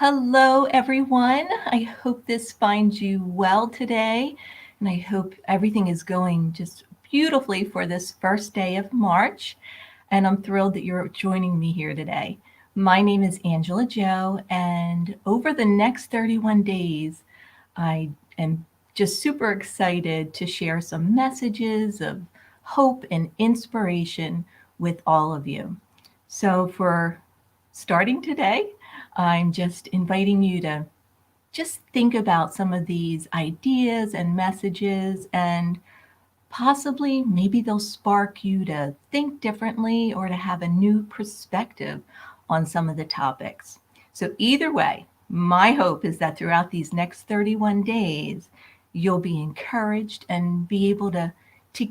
Hello, everyone. I hope this finds you well today, and I hope everything is going just beautifully for this first day of March. And I'm thrilled that you're joining me here today. My name is Angela Joe, and over the next 31 days, I am just super excited to share some messages of hope and inspiration with all of you. So, for starting today, I'm just inviting you to just think about some of these ideas and messages, and possibly maybe they'll spark you to think differently or to have a new perspective on some of the topics. So, either way, my hope is that throughout these next 31 days, you'll be encouraged and be able to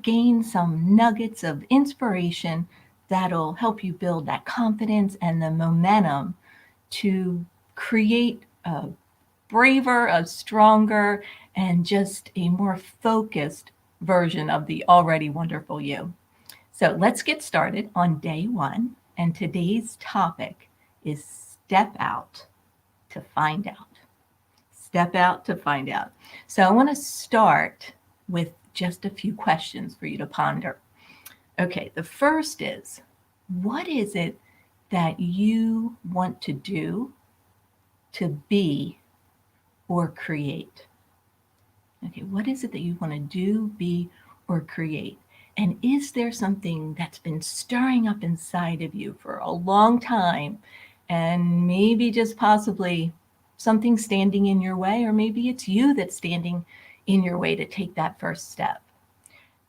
gain some nuggets of inspiration that'll help you build that confidence and the momentum to create a braver, a stronger, and just a more focused version of the already wonderful you. So let's get started on day one. And today's topic is step out to find out. Step out to find out. So I want to start with just a few questions for you to ponder. Okay, the first is, what is it that you want to do, to be, or create? Okay, what is it that you want to do, be, or create? And is there something that's been stirring up inside of you for a long time, and maybe just possibly something standing in your way, or maybe it's you that's standing in your way to take that first step?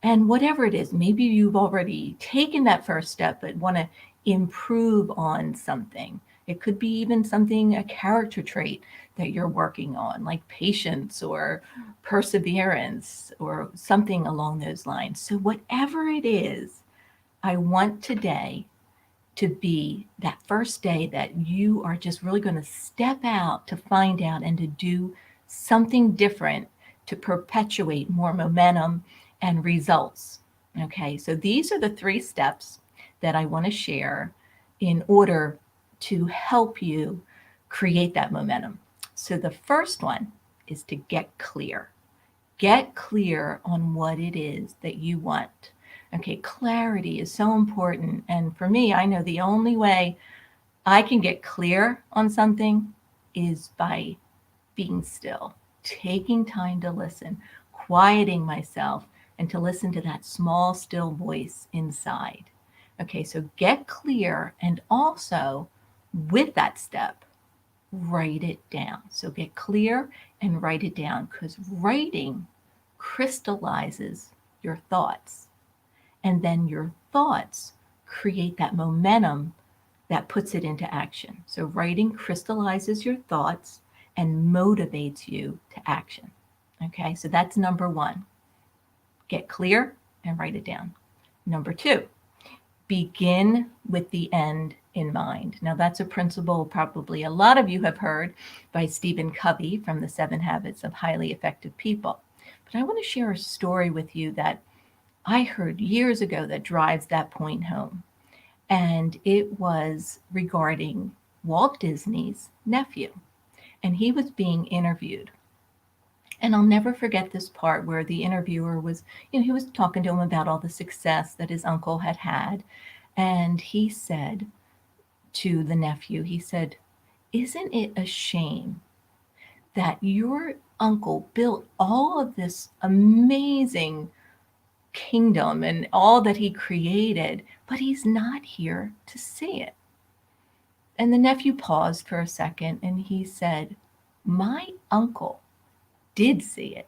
And whatever it is, maybe you've already taken that first step but want to improve on something. It could be even something, a character trait that you're working on, like patience or perseverance or something along those lines. So, whatever it is, I want today to be that first day that you are just really going to step out to find out and to do something different to perpetuate more momentum and results. Okay, so these are the three steps that I want to share in order to help you create that momentum. So the first one is to get clear. Get clear on what it is that you want. Okay, clarity is so important. And for me, I know the only way I can get clear on something is by being still, taking time to listen, quieting myself, and to listen to that small, still voice inside. Okay, so get clear, and also with that step, write it down. So get clear and write it down, because writing crystallizes your thoughts. And then your thoughts create that momentum that puts it into action. So writing crystallizes your thoughts and motivates you to action. Okay, so that's number one. Get clear and write it down. Number two, begin with the end in mind. Now, that's a principle probably a lot of you have heard by Stephen Covey from the 7 Habits of Highly Effective People. But I want to share a story with you that I heard years ago that drives that point home. And it was regarding Walt Disney's nephew. And he was being interviewed. And I'll never forget this part where the interviewer was, he was talking to him about all the success that his uncle had had. And he said to the nephew, he said, "Isn't it a shame that your uncle built all of this amazing kingdom and all that he created, but he's not here to see it?" And the nephew paused for a second and he said, "My uncle did see it,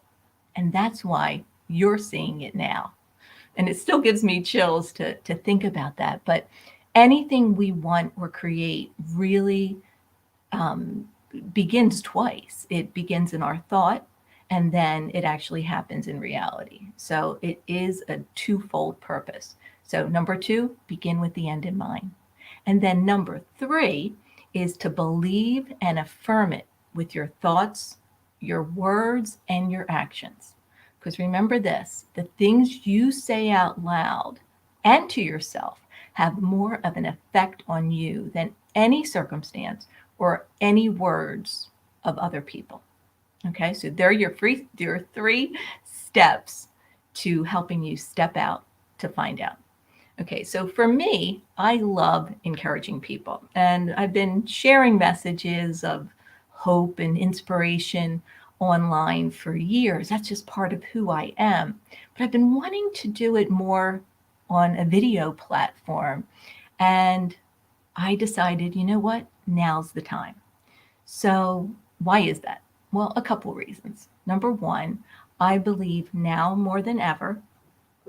and that's why you're seeing it now." And it still gives me chills to think about that. But anything we want or create really um, begins twice. It begins in our thought, and then it actually happens in reality. So it is a twofold purpose. So, number two, begin with the end in mind. And then number three is to believe and affirm it with your thoughts, your words, and your actions. Because remember this, the things you say out loud and to yourself have more of an effect on you than any circumstance or any words of other people. Okay, so they're your three steps to helping you step out to find out. Okay, so for me, I love encouraging people, and I've been sharing messages of hope and inspiration online for years. That's just part of who I am. But I've been wanting to do it more on a video platform, and I decided, you know what? Now's the time. So, why is that? Well, a couple reasons. Number one, I believe now more than ever,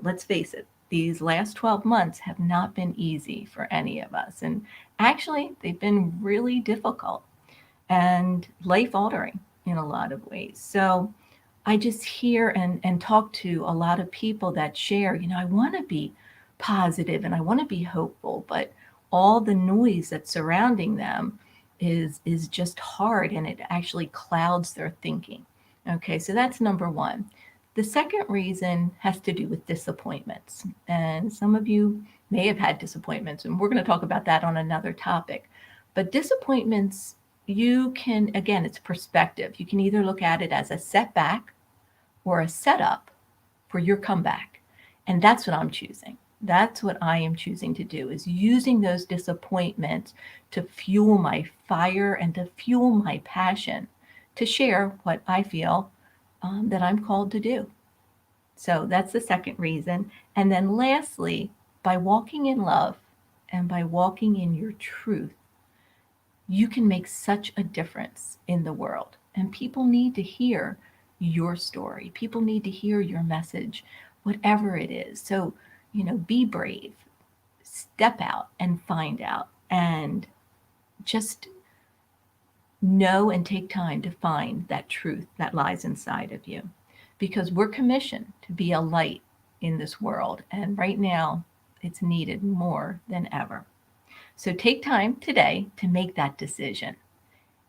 let's face it, these last 12 months have not been easy for any of us. And actually, they've been really difficult and life altering in a lot of ways. So I just hear and talk to a lot of people that share, I want to be positive and I want to be hopeful, but all the noise that's surrounding them is just hard and it actually clouds their thinking. Okay, so that's number one. The second reason has to do with disappointments. And some of you may have had disappointments, and we're going to talk about that on another topic. But disappointments, you can, again, it's perspective. You can either look at it as a setback or a setup for your comeback. And that's what I'm choosing. That's what I am choosing to do, is using those disappointments to fuel my fire and to fuel my passion to share what I feel that I'm called to do. So that's the second reason. And then lastly, by walking in love and by walking in your truth, you can make such a difference in the world. And people need to hear your story. People need to hear your message, whatever it is. So, be brave, step out and find out, and just know and take time to find that truth that lies inside of you. Because we're commissioned to be a light in this world. And right now, it's needed more than ever. So take time today to make that decision.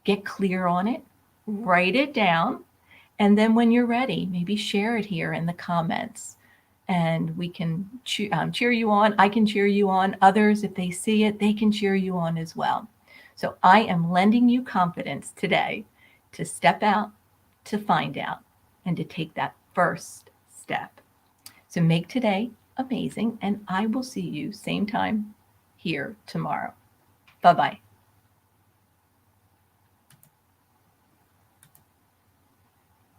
Get clear on it, write it down, and then when you're ready, maybe share it here in the comments. And we can cheer you on. I can cheer you on. Others, if they see it, they can cheer you on as well. So I am lending you confidence today to step out, to find out, and to take that first step. So make today amazing, and I will see you same time here tomorrow. Bye bye.